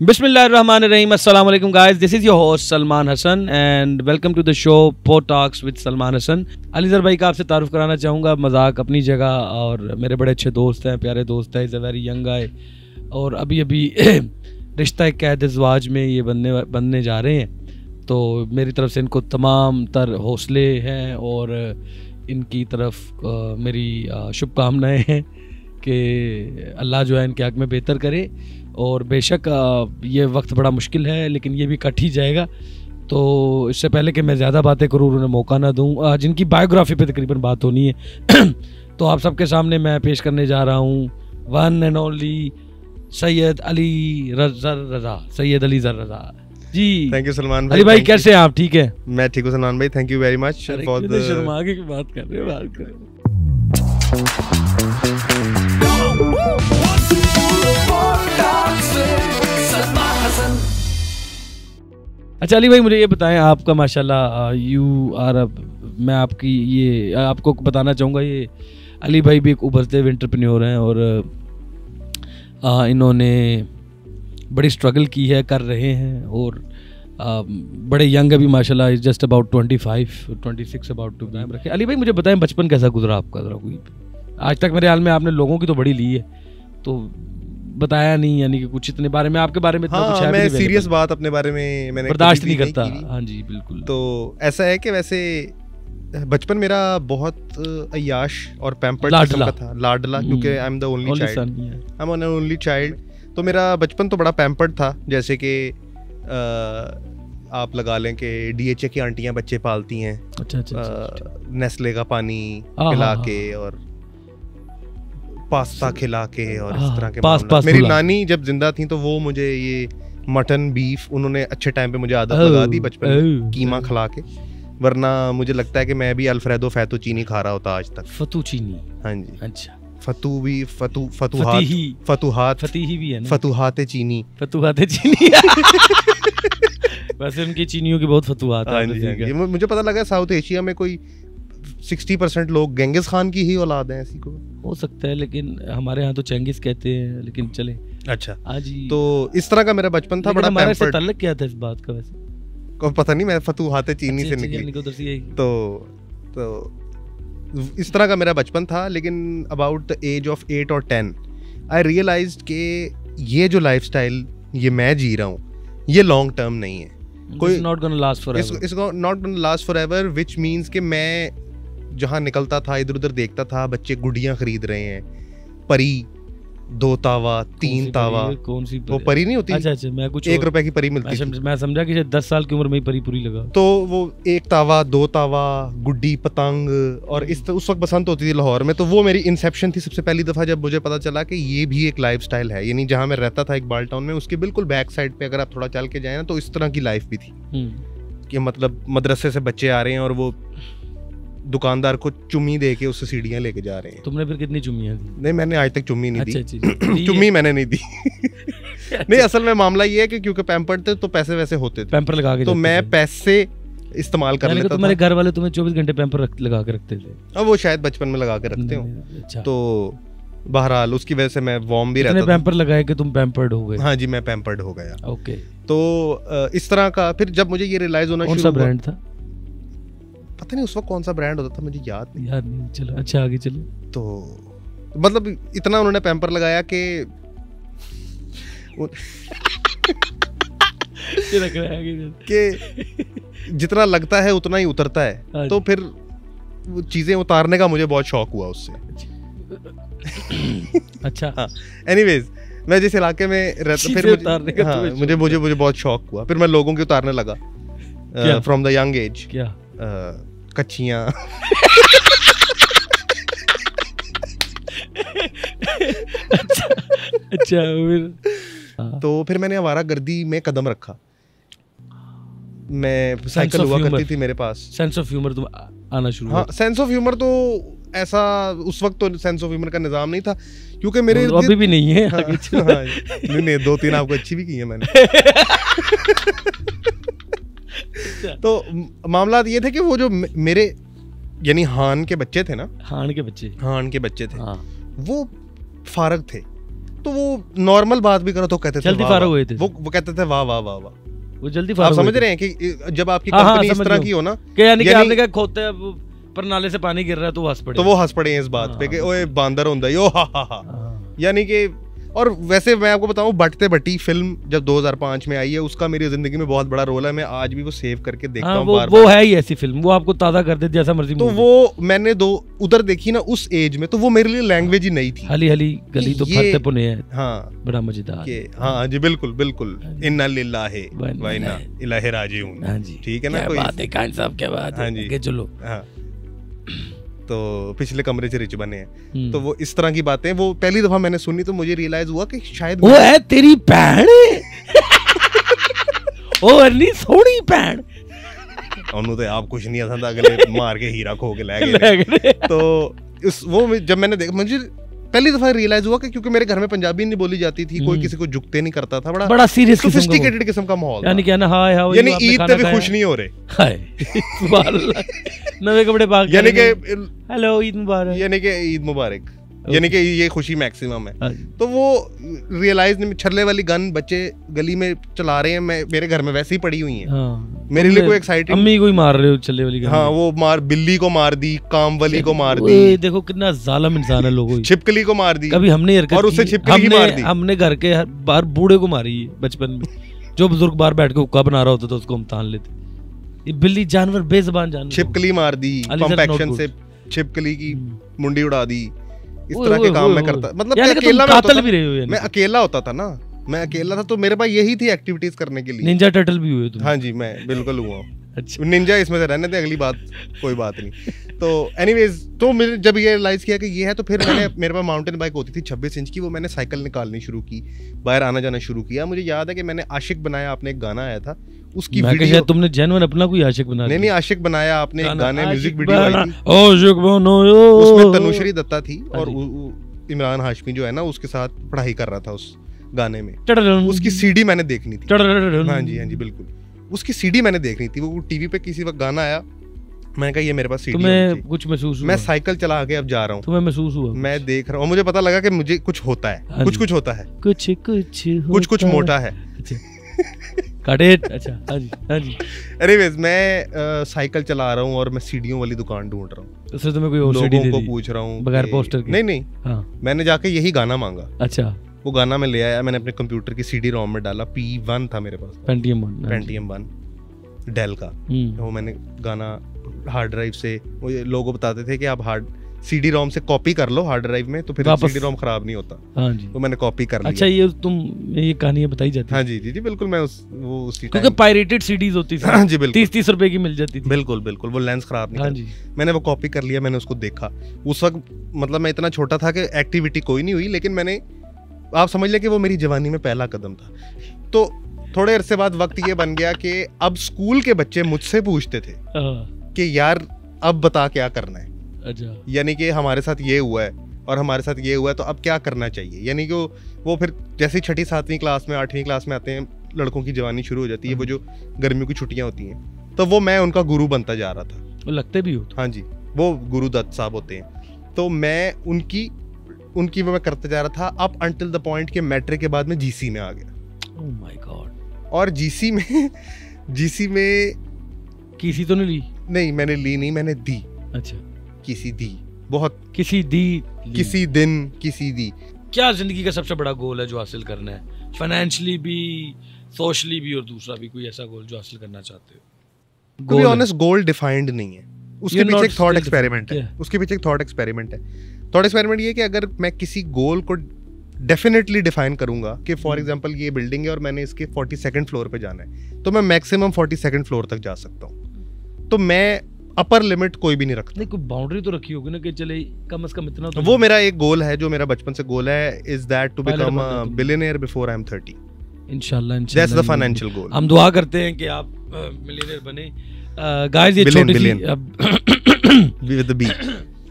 Bismillahirrahmanirrahim. Assalamu alaikum guys. This is your host Salman Hassan and welcome to the show Pod Talks with Salman Hassan. अलीज़र भाई का आपसे तारुफ कराना चाहूँगा. मजाक अपनी जगह और मेरे बड़े अच्छे दोस्त हैं, प्यारे दोस्त हैं. Is a very young guy और अभी रिश्ता कैद ज़वाज में ये बनने जा रहे हैं. तो मेरी तरफ से इनको तमाम तर हौसले हैं और इनकी तरफ मेरी शुभकामनाएँ हैं कि अल्लाह जो है इनके हक़ में बेहतर करे. और बेशक ये वक्त बड़ा मुश्किल है लेकिन ये भी कट ही जाएगा. तो इससे पहले कि मैं ज़्यादा बातें करूँ, उन्हें मौका ना दूँ, जिनकी बायोग्राफी पे तकरीबन बात होनी है तो आप सबके सामने मैं पेश करने जा रहा हूँ one and only Syed Ali Raza. Syed Ali Raza ji. Thank you Salman भाई. अली भाई कैसे हैं आप? ठीक है, मैं ठीक हूँ सलमान भाई. Thank you very much for the Sharma के बात कर रहे हो. अच्छा अली भाई मुझे ये बताएं, आपका माशाल्लाह यू आर मैं आपकी ये आपको बताना चाहूँगा, ये अली भाई भी एक उभरते हुए एंटरप्रेन्योर हैं और इन्होंने बड़ी स्ट्रगल की है, कर रहे हैं और बड़े यंग अभी माशाल्लाह. Is just about 25-26 about two time रखे. अली भाई मुझे बताएं बचपन कैसा गुजरा आपका? ज़रा कोई आज तक मेरे हाल में आपने लोगों की तो बड़ी ली है तो बताया नहीं, यानी कि कुछ इतने बारे में आपके बारे में इतना कुछ है मैं सीरियस बात अपने बारे में मैंने बर्दाश्त नहीं करता. हाँ जी बिल्कुल. तो ऐसा है कि वैसे बचपन मेरा बहुत अय्याश और पैम्पर्ड किस्म का था, लाडला, क्योंकि I am the only child. तो मेरा बचपन तो बड़ा पैम्पर्ड था. जैसे कि आप लगा लें कि डीएचए की आंटियां बच्चे पालती हैं. अच्छा. नेस्ले का पानी पिला के और पास्ता खिला के और इस तरह के मामला. मेरी नानी जब जिंदा थी तो वो मुझे ये मटन बीफ उन्होंने अच्छे टाइम पे मुझे आदत लगा दी बचपन में, कीमा खिला के. वरना मुझे लगता है कि मैं भी अल्फ्रेडो फैतूचीनी खा रहा होता आज तक. फतूचीनी? हाँ जी. अच्छा. फतू भी फतूहात फतीही भी है ना. फतूहाते चीनी. वैसे उनकी चीनियों की बहुत फतूहात है. मुझे पता लगा साउथ एशिया में कोई 60% लोग गेंगिस खान की ही औलाद हैं. ऐसी को हो सकता है लेकिन हमारे यहाँ तो चेंगिस कहते हैं, लेकिन चले. अच्छा. तो इस तरह का मेरा बचपन था. बड़ा हमारे से ताल्लुक क्या था इस बात का? वैसे को पता नहीं, मैं फतूहाते चीनी से निकली. तो इस तरह का मेरा बचपन था. लेकिन अबाउट द एज ऑफ 8 और 10 आई रियलाइज्ड कि ये जो लाइफस्टाइल ये मैं जी रहा हूँ ये लॉन्ग टर्म नहीं है. कोई नॉट गोना लास्ट फॉरएवर. इसको not gonna last forever, which means कि मैं जहाँ निकलता था इधर उधर देखता था बच्चे गुड़ियाँ खरीद रहे हैं, परी, 2 तावा 3 तावा. कौन सी वो परी नहीं होती? अच्छा. मैं कुछ 1 रुपए की परी मिलती थी. मैं समझा कि 10 साल की उम्र में ही परी पूरी लगा. तो वो 1 तावा 2 तावा गुड्डी पतंग और उस वक्त बसंत होती थी लाहौर में. तो वो मेरी इंसेप्शन थी सबसे पहली दफा जब मुझे पता चला कि ये भी एक लाइफस्टाइल है. यानी जहाँ मैं रहता था इकबाल टाउन में, उसके बिल्कुल बैक साइड पे अगर आप थोड़ा चल के जाए ना तो इस तरह की लाइफ भी थी कि मतलब मदरसे से बच्चे आ रहे हैं और वो दुकानदार को चुम्मी दे के उससे सीढ़ियाँ लेके जा रहे हैं. तुमने फिर कितनी चुम्मियाँ दी? नहीं, मैंने आज तक चुम्मी नहीं दी. चुम्मी मैंने नहीं दी. नहीं, असल में मामला ये है कि क्योंकि पैम्पर्ड थे तो पैसे वैसे होते थे, पैम्पर लगा के, तो मैं पैसे इस्तेमाल कर लेता था. तुम्हारे घर वाले तुम्हें 24 घंटे पैम्पर लगा के रखते थे? अब वो शायद बचपन में लगा के रखते हो. तो बहरहाल उसकी वजह से मैं वार्म भी रहता था. पैम्पर लगाए कि तुम पैम्पर्ड हो गए? हाँ जी, मैं पैम्पर्ड हो गया. ओके. तो इस तरह का फिर जब मुझे ये रियलाइज होना शुरू हुआ. कौन सा ब्रांड था? पता नहीं उस वक्त कौन सा ब्रांड होता था, मुझे याद नहीं. चलो अच्छा आगे चलो. तो मतलब इतना उन्होंने पैम्पर लगाया कि जितना लगता है उतना ही उतरता है. तो फिर चीजें उतारने का मुझे बहुत शौक हुआ उससे. अच्छा. हाँ. एनीवेज मैं जिस इलाके में रहता फिर मुझे बहुत शौक हुआ. फिर मैं लोगों के उतारने लगा फ्रॉम द यंग एज. क्या? कच्चियाँ. अच्छा. तो फिर मैंने आवारागर्दी में कदम रखा. मैं साइकिल हुआ करती थी मेरे पास. सेंस ऑफ ह्यूमर तो आना शुरू. हाँ, सेंस ऑफ ह्यूमर तो ऐसा उस वक्त तो सेंस ऑफ ह्यूमर का निजाम नहीं था क्योंकि मेरे अभी भी नहीं है. हाँ, नहीं 2-3 आपको अच्छी भी की है मैंने. तो मामला ये थे कि वो जो मेरे यानी हान के बच्चे थे ना, हान के बच्चे थे, वो फारग थे. तो वो नॉर्मल बात भी करो तो कहते थे जल्दी फारग हुए थे। वो कहते थे वाह वाह वाह वाह, वो जल्दी आप फारग समझ रहे हैं कि जब आपकी कंपनी इस तरह की हो ना, यानी कि आपने क्या खोते पर नाले से पानी गिर रहा है तो हंस पड़े, तो वो हंस पड़े हैं इस बात पे कि ओए बांदर होंदा यो हा हा हा। यानी कि और वैसे मैं आपको बताऊं, बटते बटी फिल्म जब 2005 में आई है, उसका मेरी जिंदगी में बहुत बड़ा रोल है। मैं आज भी वो सेव करके देखता हूं बार-बार। वो है ही ऐसी फिल्म, वो आपको ताज़ा कर देती जैसा मर्जी। तो वो मैंने उधर देखी ना उस एज में, तो वो मेरे लिए लैंग्वेज ही नई थी। हली हली गली तो फरते पुने है। हाँ, बड़ा मजेदार। हाँ जी, बिल्कुल बिल्कुल। इन्ना लिल्लाहि व इन्ना इलैहि राजिऊन। हाँ जी, ठीक है ना। कोई बात है खान साहब, क्या बात है। हाँ जी, चलो। हाँ, तो पिछले कमरे से रिच बने हैं, तो वो इस तरह की बातें वो पहली दफा मैंने सुनी तो मुझे रियलाइज हुआ कि शायद वो है तेरी भैन ओ अर्नी सोनी भैन ਉਹਨੂੰ ਤੇ ਆਪ ਕੁਝ ਨਹੀਂ ਆਸੰਦਾ, ਅਗਲੇ ਮਾਰ ਕੇ हीरा खो के ले गए। तो वो जब मैंने देखा, मुझे पहली दफा रियलाइज हुआ कि क्योंकि मेरे घर में पंजाबी नहीं बोली जाती थी, कोई किसी को झुकते नहीं करता था, बड़ा सीरियस सोफिस्टिकेटेड किस्म का माहौल, यानी क्या ना, हाय हाउ, यानी ईद पे भी खुश नहीं हो रहे, हाय सुभान अल्लाह, नवे कपड़े पा के, यानी कि हेलो ईद मुबारक, यानी कि ईद मुबारक, यानी कि ये खुशी मैक्सिमम है। तो वो रियलाइज नहीं, छल्ले वाली गन बच्चे गली में चला रहे हैं, मेरे घर में वैसे ही पड़ी हुई है। मेरे लिए कोई एक्साइटिंग, अम्मी को ही मार रहे हो छल्ले वाली गन। हाँ, वो बिल्ली को मार दी, कामवली को मार दी। देखो कितना जालिम इंसान है लोगों। छिपकली को मार दी कभी हमने और उससे छिपकली ही मार दी। हमने घर के बाहर बूढ़े को मारी है बचपन में, जो बुजुर्ग बाहर बैठ के हुक्का बना रहा होता था उसको हम तान लेते। ये बिल्ली जानवर, बेजुबान जानवर, छिपकली मार दी, पंप एक्शन से छिपकली की मुंडी उड़ा दी। इस तरह के काम मैं करता, मतलब मैं अकेला मैं अकेला होता था ना, मैं अकेला था, तो मेरे पास यही थी एक्टिविटीज करने के लिए। निंजा टर्टल भी हुए तुम? हाँ जी, मैं बिल्कुल हुआ हूँ। अच्छा, निंजा इसमें से रहने दे, अगली बात कोई बात नहीं। तो एनीवेज, तो मैंने जब ये रियलाइज किया कि ये है, तो फिर मेरे पास माउंटेन बाइक होती थी 26 इंच की, वो मैंने साइकिल निकालनी शुरू की, बाहर आना जाना शुरू किया। मुझे याद है कि मैंने आशिक बनाया, आपने एक गाना आया था, उसकी वीडियो तुमने जेन्युइन अपना कोई आशिक बना? नहीं, आशिक बनाया आपने एक गाने, म्यूजिक वीडियो आई थी, उसमें तनुश्री दत्ता थी और इमरान हाशमी जो है ना, उसके साथ पढ़ाई कर रहा था उस गाने में। उसकी सीडी मैंने देखनी थी। हाँ जी, हाँ जी, बिल्कुल, उसकी सीडी मैंने देखनी थी। वो टीवी पे किसी वक्त गाना आया, मैंने कहा ये मेरे पास सीडी है। तुम्हें कुछ महसूस हुआ? मैं साइकिल चला के अब जा रहा हूँ। तुम्हें महसूस हुआ? मैं देख रहा हूँ, मुझे पता लगा कि मुझे कुछ होता है, कुछ होता है, कुछ मोटा है। अच्छा, हाँ जी, हाँ जी। एनीवेज, मैं साइकिल चला रहा हूँ और मैं सीडियों वाली दुकान ढूंढ रहा हूँ। उससे तुम्हें कोई और सीडी दे दी? लोगों को पूछ रहा हूँ बगैर पोस्टर के। नहीं, हाँ, मैंने जाके यही गाना मांगा। अच्छा, वो गाना मैं ले आया, मैंने अपने कंप्यूटर की सीडी रोम में डाला। P1 था मेरे पास, पेंटियम 1 डेल का। वो मैंने गाना हार्ड ड्राइव से, वो लोगों बताते थे कि आप हार्ड सीडी रोम से कॉपी कर लो हार्ड ड्राइव में, तो फिर सीडी रोम खराब नहीं होता। हाँ जी, तो मैंने कॉपी कर लिया। अच्छा, ये ये कहानी बताई जाती है? हाँ जी, जी बिल्कुल। मैं उसी क्योंकि पायरेटेड सीडीज होती थी। हाँ जी, बिल्कुल, 30-30 रुपए की मिल जाती थी। बिल्कुल बिल्कुल, वो लेंस खराब नहीं। हाँ जी, मैंने वो कॉपी कर लिया, मैंने उसको देखा। उस वक्त मतलब मैं इतना छोटा था कि एक्टिविटी कोई नहीं हुई, लेकिन मैंने, आप समझ लें कि वो मेरी जवानी में पहला कदम था। तो थोड़े अरसे बाद वक्त ये बन गया कि अब स्कूल के बच्चे मुझसे पूछते थे कि यार अब बता क्या करना है। अच्छा, यानी कि हमारे साथ ये हुआ है और हमारे साथ ये हुआ है, तो अब क्या करना चाहिए। यानी कि वो फिर जैसे 6ठी 7वीं क्लास में 8वीं क्लास में आते हैं, लड़कों की जवानी शुरू हो जाती है, वो जो गर्मियों की छुट्टियां होती हैं, तो वो मैं उनका गुरु बनता जा रहा था। वो लगते भी हो? हाँ जी, वो गुरु दत्त साहब होते हैं। तो मैं उनकी मैं करते जा रहा था, अप अंटिल द पॉइंट के मैट्रिक के बाद में जीसी में आ गया। Oh my God. और जीसी में किसी तो नहीं ली? नहीं, मैंने ली नहीं, मैंने दी। अच्छा, किसी दी, बहुत किसी दी। क्या जिंदगी का सबसे बड़ा गोल है जो हासिल करना है, फाइनेंशियली भी, सोशली भी, और दूसरा भी कोई ऐसा गोल जो हासिल करना चाहते हो? To be honest, goal defined नहीं है, उसके पीछे एक थॉट एक्सपेरिमेंट है। उसके पीछे एक थॉट एक्सपेरिमेंट है। थॉट एक्सपेरिमेंट ये है कि अगर मैं किसी गोल को डेफिनेटली डिफाइन करूंगा कि फॉर एग्जांपल ये बिल्डिंग है और मैंने इसके 42nd फ्लोर पे जाना है, तो मैं मैक्सिमम 42nd फ्लोर तक जा सकता हूँ। तो मैं अपर लिमिट कोई भी नहीं रखता। नहीं, कोई बाउंड्री तो रखी होगी ना कि चले कम से कम इतना तो। वो मेरा एक गोल है जो मेरा बचपन से गोल है, is that to become a billionaire before I am 30। इंशाल्लाह, दैट्स द फाइनेंशियल गोल। हम दुआ करते हैं कि आप मिलियनियर बने। गाइस, ये छोटी सी विद द बी।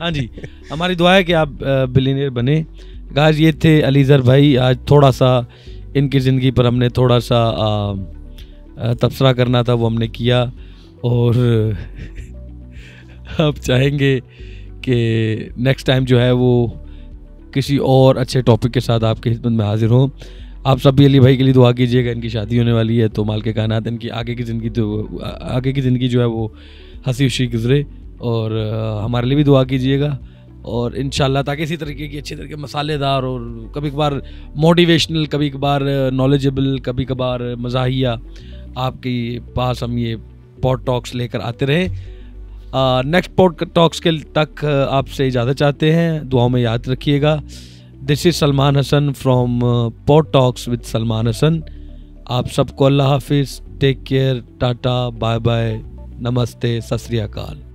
हाँ जी, हमारी दुआ है कि आप बिलियनियर बने। गाइस, ये थे अलीज़र भाई। आज थोड़ा सा इनकी ज़िंदगी पर हमने थोड़ा सा तबसरा करना था, वो हमने किया। और अब चाहेंगे कि नेक्स्ट टाइम जो है वो किसी और अच्छे टॉपिक के साथ आपकी खिदमत में हाजिर हों। आप सब भी अली भाई के लिए दुआ कीजिएगा, इनकी शादी होने वाली है तो माल के कायनात इनकी आगे की ज़िंदगी जो है वो हंसी खुशी गुजरे, और हमारे लिए भी दुआ कीजिएगा। और इंशाल्लाह ताकि इसी तरीके की अच्छे तरीके मसालेदार और कभी कभार मोटिवेशनल, कभी कभार नॉलेजेबल, कभी कभार मज़ाहिया आपके पास हम ये पॉड टॉक्स लेकर आते रहे। नेक्स्ट पॉड टॉक्स के तक आपसे इजाज़त चाहते हैं, दुआओं में याद रखिएगा। This is Salman Hasan from pod talks with Salman Hasan. आप सबको अल्लाह हाफिज़, take care, tata, bye bye, नमस्ते, सत श्री अकाल।